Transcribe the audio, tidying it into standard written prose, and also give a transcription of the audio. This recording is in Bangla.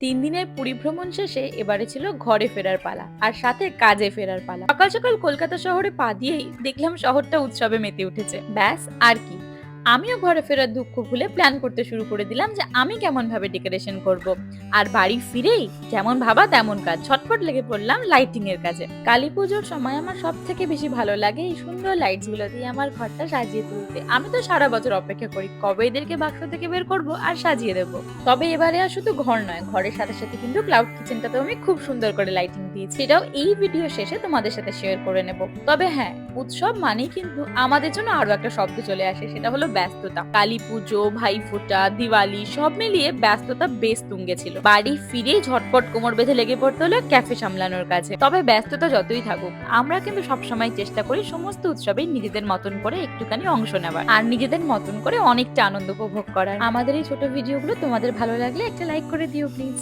দিনের পরিভ্রমণ শেষে এবারে ছিল ঘরে ফেরার পালা আর সাথে কাজে ফেরার পালা। সকাল সকাল কলকাতা শহরে পা দিয়েই দেখলাম শহরটা উৎসবে মেতে উঠেছে। ব্যাস আর কি, আমিও ঘরে ফেরার দুঃখ ভুলে প্ল্যান করতে শুরু করে দিলাম যে আমি কেমন ভাবে ডেকোরেশন করব। আর বাড়ি ফিরেই যেমন ভাবা তেমন কাজ, ছটফট লেগে পড়লাম লাইটিং এর কাজে। কালী পুজোর সময় আমার সব থেকে বেশি ভালো লাগে এই সুন্দর লাইটস গুলো দিয়ে আমার ঘরটা সাজিয়ে তুলতে। আমি তো সারা বছর অপেক্ষা করি কবে এদেরকে বাক্স থেকে বের করব আর সাজিয়ে দেবো। তবে এবারে আর শুধু ঘর নয়, ঘরের সাথে সাথে কিন্তু ক্লাউড কিচেনটাতেও আমি খুব সুন্দর করে লাইটিং দিয়েছি। এটাও এই ভিডিও শেষে তোমাদের সাথে শেয়ার করে নেব। তবে হ্যাঁ, উৎসব মানেই কিন্তু আমাদের জন্য আরো একটা শব্দ চলে আসে, সেটা হলো ব্যস্ততা। কালী পুজো, ভাইফোঁটা, দিওয়ালি সব মিলিয়ে ব্যস্ততা বেশ তুঙ্গে ছিল। বাড়ি ফিরেই ঝটপট কোমর বেঁধে লেগে পড়তে হলো ক্যাফে সামলানোর কাছে। তবে ব্যস্ততা যতই থাকুক, আমরা কিন্তু সবসময় চেষ্টা করি সমস্ত উৎসবে নিজেদের মতন করে একটুখানি অংশ নেবার আর নিজেদের মতন করে অনেকটা আনন্দ উপভোগ করার। আমাদের এই ছোট ভিডিওগুলো তোমাদের ভালো লাগলে একটা লাইক করে দিও প্লিজ।